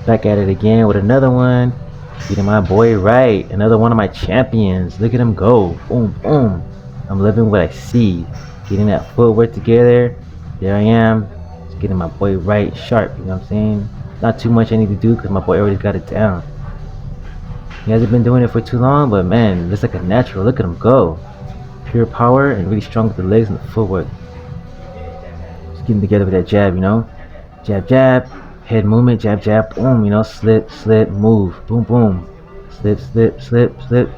Back at it again with another one. Beating my boy right. Another one of my champions. Look at him go. Boom, boom. I'm loving what I see. Getting that footwork together. There I am. Just getting my boy right sharp. You know what I'm saying? Not too much I need to do because my boy already got it down. He hasn't been doing it for too long, but man, looks like a natural. Look at him go. Pure power and really strong with the legs and the footwork. Just getting together with that jab, you know? Jab, jab. Head movement, jab, jab, boom, you know, slip, slip, move, boom, boom, slip, slip, slip, slip,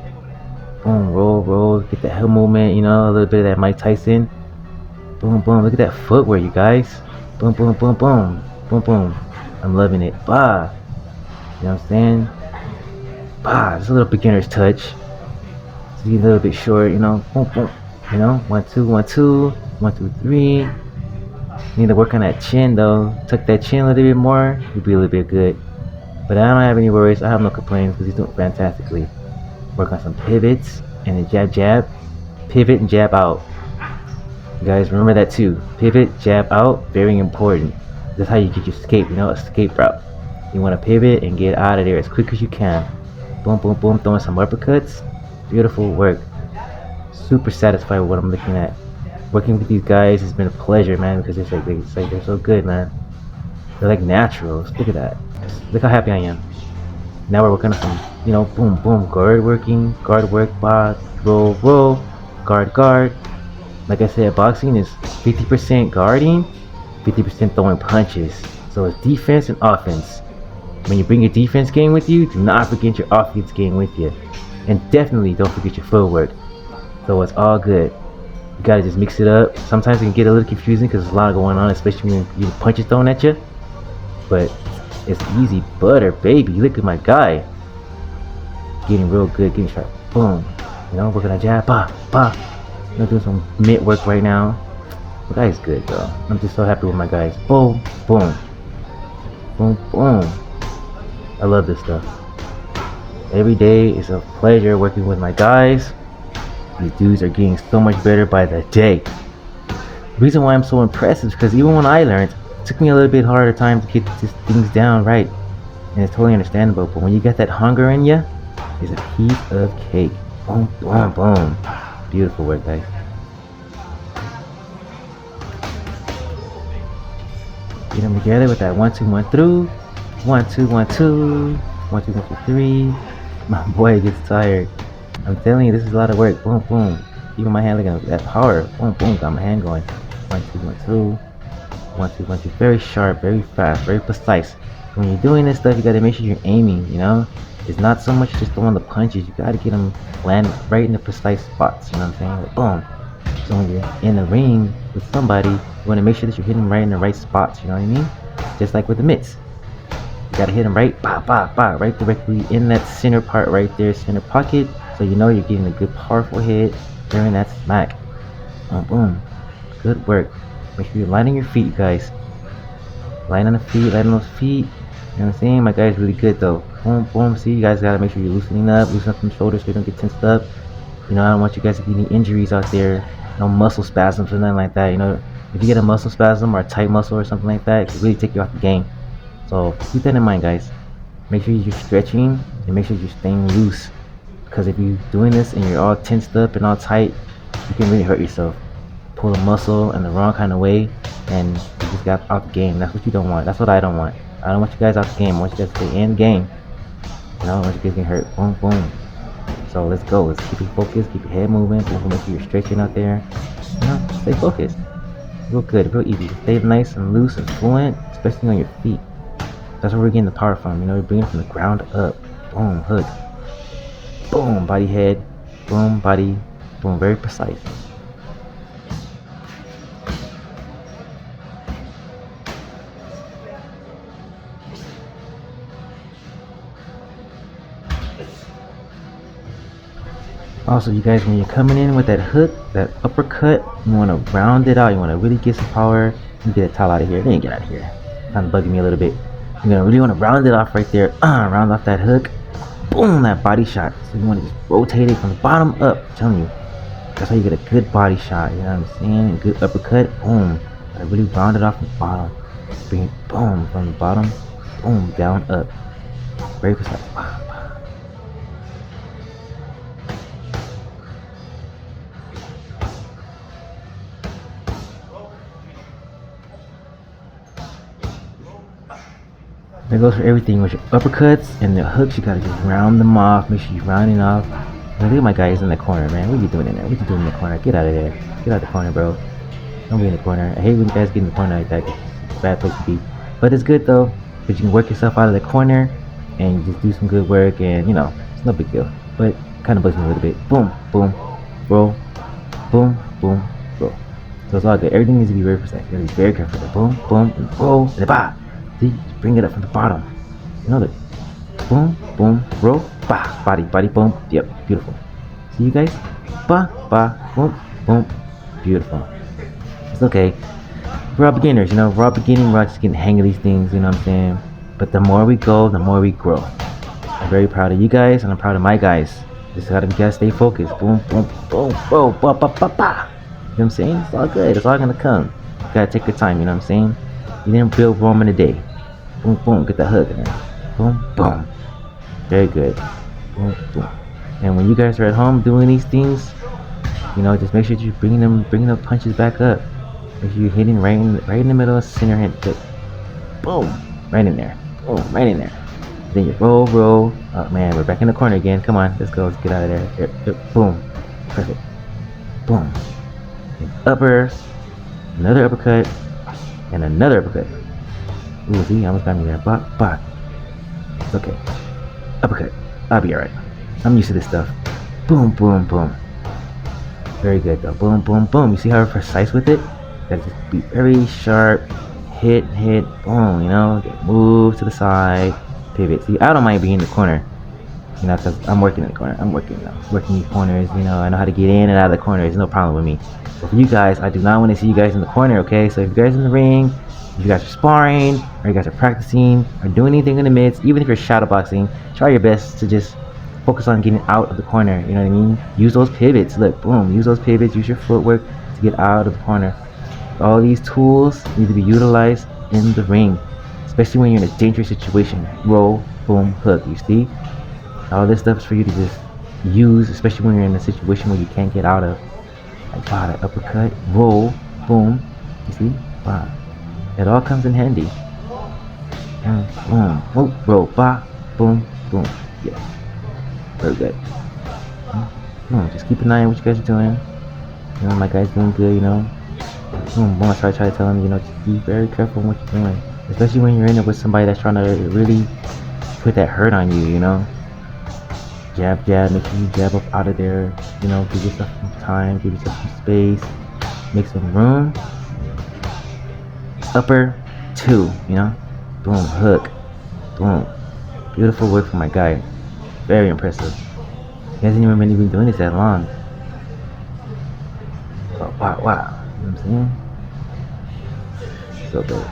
boom, roll, roll, get that head movement, you know, a little bit of that Mike Tyson, boom, boom, look at that footwork, you guys, boom, boom, boom, boom, boom, boom, I'm loving it, bah, you know what I'm saying, bah, just a little beginner's touch, just a little bit short, you know, boom, boom, you know, 1, 2, 1, 2, 1, 2, 3, need to work on that chin though. Tuck that chin a little bit more, you'll be a little bit good. But I don't have any worries. I have no complaints because he's doing fantastically. Work on some pivots and then jab, jab, pivot and jab out. You guys remember that too. Pivot, jab out, very important. That's how you get your escape, you know, escape route. You want to pivot and get out of there as quick as you can. Boom, boom, boom, throwing some uppercuts. Beautiful work. Super satisfied with what I'm looking at. Working with these guys has been a pleasure, man, because it's like they're so good, man. They're like naturals. Look at that. Look how happy I am. Now we're working on some, you know, boom, boom, guard work, box, roll, roll, guard, guard. Like I said, boxing is 50% guarding, 50% throwing punches. So it's defense and offense. When you bring your defense game with you, do not forget your offense game with you. And definitely don't forget your footwork. So it's all good. You gotta just mix it up. Sometimes it can get a little confusing because there's a lot going on, especially when you punches thrown at you. But it's easy butter, baby. Look at my guy. Getting real good, getting sharp. Boom. You know, working on jab, bah, bah. I'm doing some mitt work right now. The guy's good, though. I'm just so happy with my guys. Boom, boom. Boom, boom. I love this stuff. Every day is a pleasure working with my guys. These dudes are getting so much better by the day. The reason why I'm so impressed is because even when I learned, it took me a little bit harder time to get these things down right. And it's totally understandable. But when you got that hunger in you, it's a piece of cake. Boom, boom, boom. Beautiful work, guys. Get them together with that 1, 2, 1 through. 1, 2, 1, 2. 1, 2, 1, 2, 3. My boy gets tired. I'm telling you, this is a lot of work. Boom, boom. Even my hand looking at that power. Boom, boom. Got my hand going. 1, 2, 1, 2. 1, 2, 1, 2. Very sharp, very fast, very precise. When you're doing this stuff, you gotta make sure you're aiming, you know? It's not so much just throwing the punches. You gotta get them land right in the precise spots, you know what I'm saying? Like, boom. So when you're in the ring with somebody, you wanna make sure that you're hitting them right in the right spots, you know what I mean? Just like with the mitts. You gotta hit them right, bah, bah, bah, right directly in that center part right there, center pocket. So you know you're getting a good powerful hit during that smack. Boom, boom. Good work. Make sure you're lining your feet, guys. Line on the feet, line on those feet. You know what I'm saying? My guy's really good though. Boom, boom. See, you guys gotta make sure you're loosening up from the shoulders so you don't get tensed up. You know, I don't want you guys to get any injuries out there. No muscle spasms or nothing like that. You know, if you get a muscle spasm or a tight muscle or something like that, it could really take you off the game. So keep that in mind, guys. Make sure you're stretching and make sure you're staying loose. Because if you're doing this and you're all tensed up and all tight, you can really hurt yourself. Pull a muscle in the wrong kind of way and you just got out the game. That's what you don't want. That's what I don't want. I don't want you guys out the game. I want you guys to stay in the game. You know, I want you guys getting hurt. Boom, boom. So let's go. Let's keep it focused. Keep your head moving. Boom, make sure you're stretching out there. You know, stay focused. Real good. Real easy. Stay nice and loose and fluent, especially on your feet. That's where we're getting the power from. You know, we're bringing it from the ground up. Boom, hook. Boom, body head. Boom, body. Boom, very precise. Also, you guys, when you're coming in with that hook, that uppercut, you want to round it out. You want to really get some power. You get a towel out of here. Then get out of here. Kind of bugging me a little bit. You're gonna really want to round it off right there. Round off that hook. Boom, that body shot. So you want to just rotate it from the bottom up. I'm telling you, that's how you get a good body shot. You know what I'm saying? A good uppercut. Boom. I really round it off from the bottom. Bring it boom from the bottom Boom, down, up. Very precise. That goes for everything with your uppercuts and the hooks. You gotta just round them off. Make sure you're rounding off. Look at my guy. He's in the corner, man. What are you doing in there? What are you doing in the corner? Get out of there. Get out of the corner, bro. Don't be in the corner. I hate when you guys get in the corner like that. It's a bad place to be. But it's good though, because you can work yourself out of the corner and you just do some good work, and you know, it's no big deal. But kind of bugs me a little bit. Boom, boom, roll, boom, boom, roll. So it's all good. Everything needs to be very precise. You gotta be very careful. Boom, boom, and roll, and bah. See, just bring it up from the bottom. You know that. Boom, boom, roll, bah, body, body, boom. Yep, beautiful. See you guys? Bah, bah, boom, boom. Beautiful. It's okay. We're all beginners, you know. We're all beginning. We're all just getting the hang of these things, you know what I'm saying? But the more we go, the more we grow. I'm very proud of you guys, and I'm proud of my guys. Just gotta stay focused. Boom, boom, boom, boom, ba, ba, ba, ba. You know what I'm saying? It's all good. It's all gonna come. You gotta take your time, you know what I'm saying? You didn't build Rome in a day. Boom, boom, get that hook in there. Boom, boom. Very good. Boom, boom. And when you guys are at home doing these things, you know, just make sure you're bringing the punches back up. Make sure you're hitting right in the middle of center hand. Boom, right in there. Boom, right in there. Then you roll, roll. Oh man, we're back in the corner again. Come on, let's go. Let's get out of there. Boom, perfect. Boom. And upper, another uppercut, and another uppercut. Ooh, see, I almost got me there. Bop. It's okay. Uppercut. I'll be alright. I'm used to this stuff. Boom, boom, boom. Very good though. Boom, boom, boom. You see how we're precise with it? Gotta just be very sharp. Hit, boom, you know? Move to the side. Pivot. See, I don't mind being in the corner. You know, because I'm working in the corner. I'm working these corners, you know. I know how to get in and out of the corners. No problem with me. But for you guys, I do not want to see you guys in the corner, okay? So if you guys are in the ring, if you guys are sparring, or you guys are practicing, or doing anything in the midst, even if you're shadow boxing, try your best to just focus on getting out of the corner. You know what I mean? Use those pivots. Look, boom. Use those pivots. Use your footwork to get out of the corner. All these tools need to be utilized in the ring, especially when you're in a dangerous situation. Roll, boom, hook. You see? All this stuff is for you to just use, especially when you're in a situation where you can't get out of. Like, wow, the uppercut, roll, boom. You see? Wow. It all comes in handy. Boom, boom, roll, ba, boom, boom. Yeah. Very good. Just keep an eye on what you guys are doing. You know, my guy's doing good, you know. Boom, boom. I try to tell him, you know, just be very careful in what you're doing. Especially when you're in it with somebody that's trying to really put that hurt on you, you know. Jab, make sure you jab up out of there. You know, give yourself some time, give yourself some space, make some room. Upper 2, you know. Boom, hook. Boom. Beautiful work from my guy. Very impressive. He hasn't even been doing this that long. Oh, wow. You know what I'm saying? So good.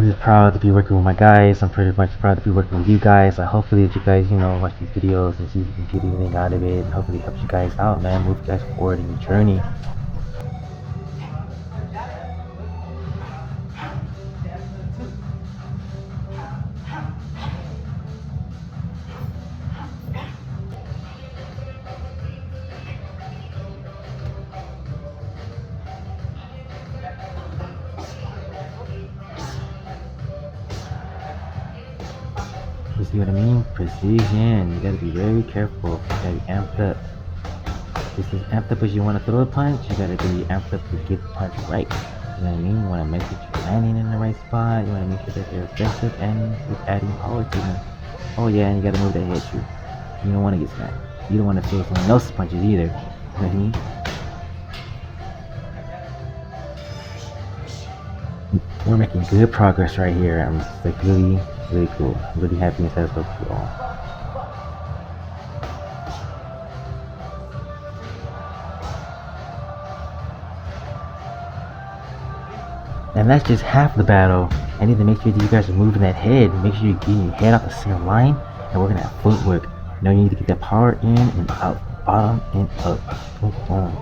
I'm just proud to be working with my guys. I'm pretty much proud to be working with you guys. I hopefully that you guys, watch these videos and see if you can get anything out of it. And hopefully it helps you guys out, man. Move you guys forward in your journey. You see what I mean? Precision. You gotta be very careful. You gotta be amped up. This is amped up as you want to throw a punch. You gotta be amped up to get the punch right. You know what I mean? You want to make sure you're landing in the right spot. You want to make sure that you're aggressive and with adding power to them. Oh yeah, and you gotta move that head too. You don't want to get smacked. You don't want to feel someone else's punches either. You know what I mean? We're making good progress right here. I'm just like really cool. I'm really happy and satisfied with you all. And that's just half the battle. I need to make sure that you guys are moving that head. Make sure you're getting your head off the same line and working that footwork. Now you need to get that power in and out, bottom and up. Boom, boom.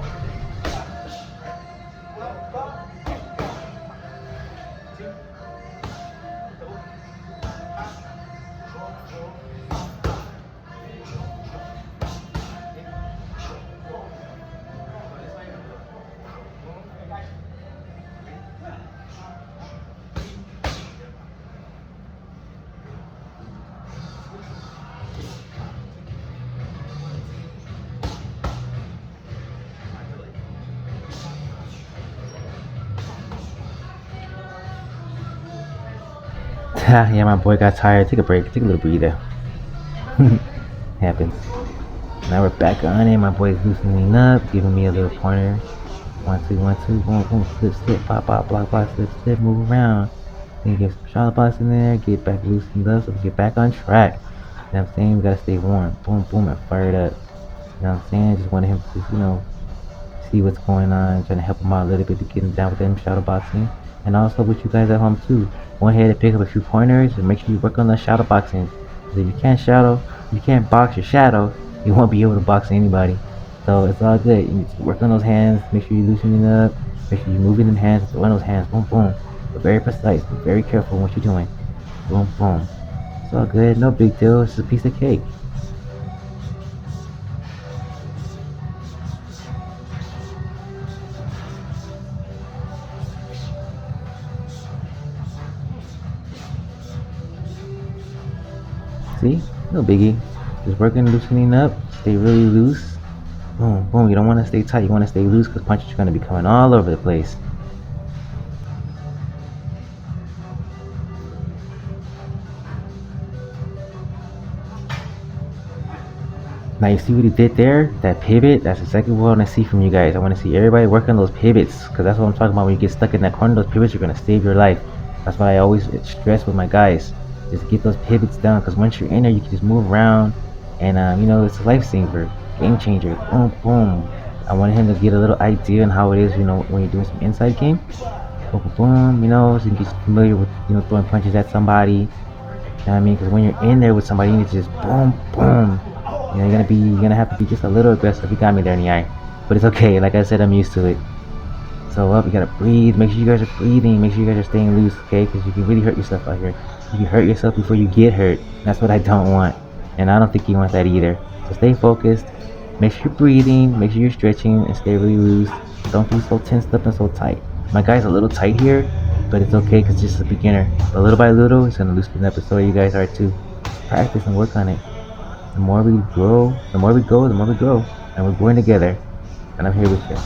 Yeah, my boy got tired. Take a break. Take a little breather. Happens. Now we're back on it. My boy's loosening up, giving me a little pointer. 1, 2, 1, 2, boom, boom, slip, pop, block, block, slip, move around. Then get some shadow box in there, get back loosened up so we get back on track. You know what I'm saying? We gotta stay warm. Boom, boom, and fired up. You know what I'm saying? Just wanted him to just, see what's going on, trying to help him out a little bit to get him down with them shadow boxing. And also with you guys at home too. Go ahead and pick up a few pointers and make sure you work on the shadow boxing. Because if you can't box your shadow, you won't be able to box anybody. So it's all good. You need to work on those hands, make sure you're loosening up, make sure you're moving them hands, throwing those hands, boom, boom. But very precise, be very careful in what you're doing. Boom, boom. It's all good, no big deal, it's just a piece of cake. See? No biggie. Just working, loosening up, stay really loose. Boom, boom. You don't want to stay tight, you want to stay loose because punches are going to be coming all over the place. Now you see what he did there? That pivot, that's exactly what I want to see from you guys. I want to see everybody work on those pivots because that's what I'm talking about. When you get stuck in that corner, those pivots are going to save your life. That's why I always stress with my guys. Just get those pivots down because once you're in there, you can just move around and, it's a lifesaver, game changer. Boom, boom. I wanted him to get a little idea on how it is, when you're doing some inside game. Boom, boom, boom, so you can get familiar with, throwing punches at somebody. You know what I mean? Because when you're in there with somebody, you need to just boom, boom. You're gonna have to be just a little aggressive. You got me there in the eye, but it's okay. Like I said, I'm used to it. So you gotta breathe. Make sure you guys are breathing. Make sure you guys are staying loose, okay? Because you can really hurt yourself out here. You can hurt yourself before you get hurt. That's what I don't want, and I don't think you want that either. So stay focused. Make sure you're breathing. Make sure you're stretching and stay really loose. Don't be so tensed up and so tight. My guy's a little tight here, but it's okay because it's just a beginner. But little by little, it's gonna loosen up, and so you guys are too. Practice and work on it. The more we grow, the more we go, and we're growing together. And I'm here with you.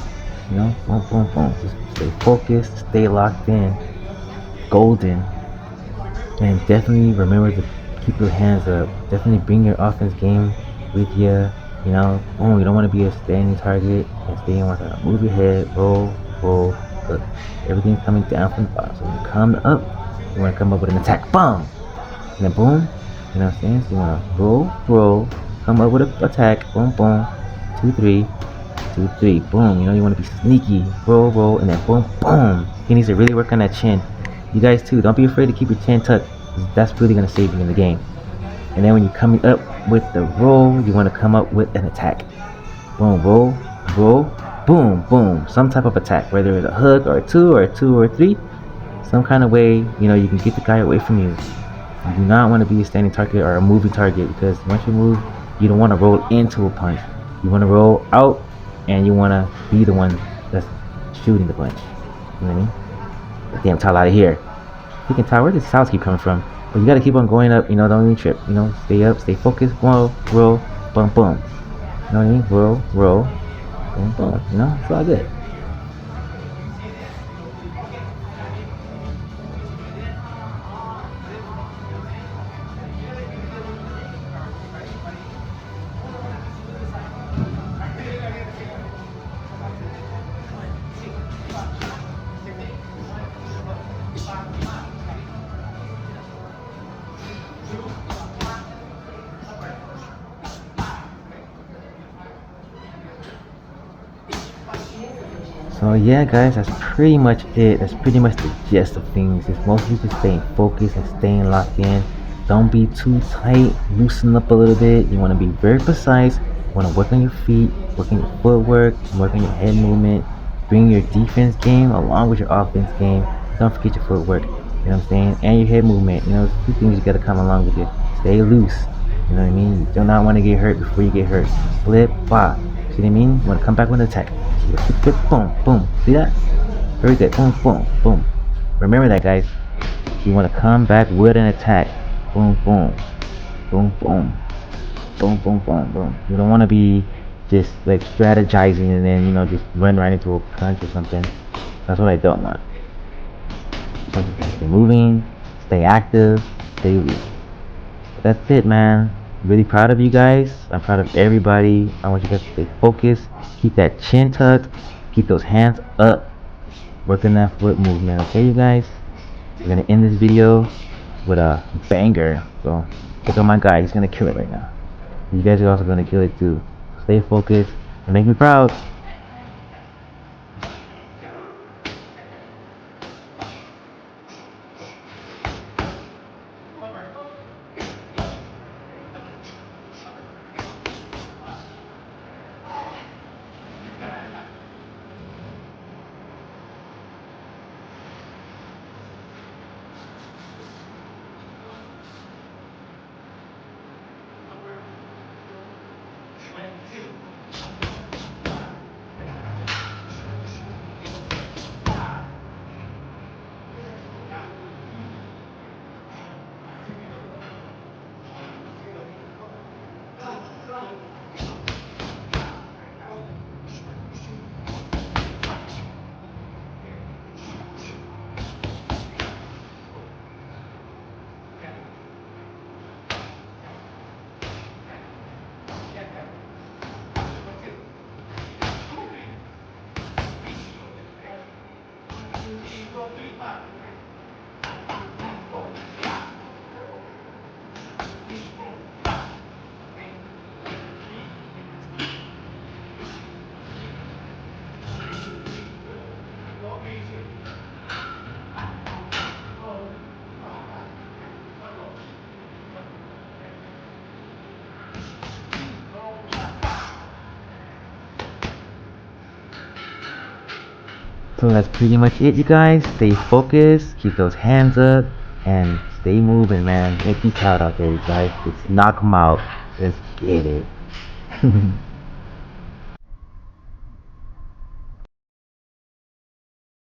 Boom, boom, boom. Just stay focused, stay locked in, golden, and definitely remember to keep your hands up. Definitely bring your offense game with you. Boom. You don't want to be a standing target and stay in one side. Move your head, roll. Look, everything's coming down from the bottom. So when you come up, you want to come up with an attack, boom, and then boom. You know what I'm saying? So you want to roll, come up with an attack, boom, boom, 2, 3, 2, 3, boom. You want to be sneaky, roll, and then boom, boom. He needs to really work on that chin. You guys too, don't be afraid to keep your chin tucked. That's really gonna save you in the game. And then when you're coming up with the roll, you want to come up with an attack. Boom, roll, roll, boom, boom. Some type of attack, whether it's a hook or a two or a two or a three. Some kind of way, you can get the guy away from you. You do not want to be a standing target or a moving target, because once you move, you don't want to roll into a punch. You want to roll out, and you want to be the one that's shooting the punch. You know what I mean? Get damn towel out of here. Freaking towel, where does this towels keep coming from? But you gotta keep on going up, don't even trip. Stay up, stay focused, roll, roll, boom, boom. You know what I mean? Roll, roll, boom, boom. It's all good. So yeah guys, that's pretty much it. That's pretty much the gist of things. It's mostly just staying focused and staying locked in. Don't be too tight, loosen up a little bit. You want to be very precise. You want to work on your feet, work on your footwork, work on your head movement. Bring your defense game along with your offense game. Don't forget your footwork, you know what I'm saying, and your head movement. Two things you gotta come along with it. Stay loose, you know what I mean. You do not want to get hurt before you get hurt. Flip, flop. See what I mean? You want to come back with an attack. Boom, boom. See that? Very good. Boom, boom, boom. Remember that, guys. You want to come back with an attack. Boom, boom, boom, boom, boom, boom, boom, boom. You don't want to be just like strategizing and then just run right into a punch or something. That's what I don't want. So stay moving, stay active, stay loose. That's it, man. Really proud of you guys. I'm proud of everybody. I want you guys to stay focused, keep that chin tucked, keep those hands up, working that foot movement. Okay, you guys? We're gonna end this video with a banger. So check out my guy. He's gonna kill it right now. You guys are also gonna kill it too. Stay focused and make me proud. So that's pretty much it, you guys. Stay focused, keep those hands up, and stay moving, man. Make me proud out there, you guys. Let's knock them out. Let's get it.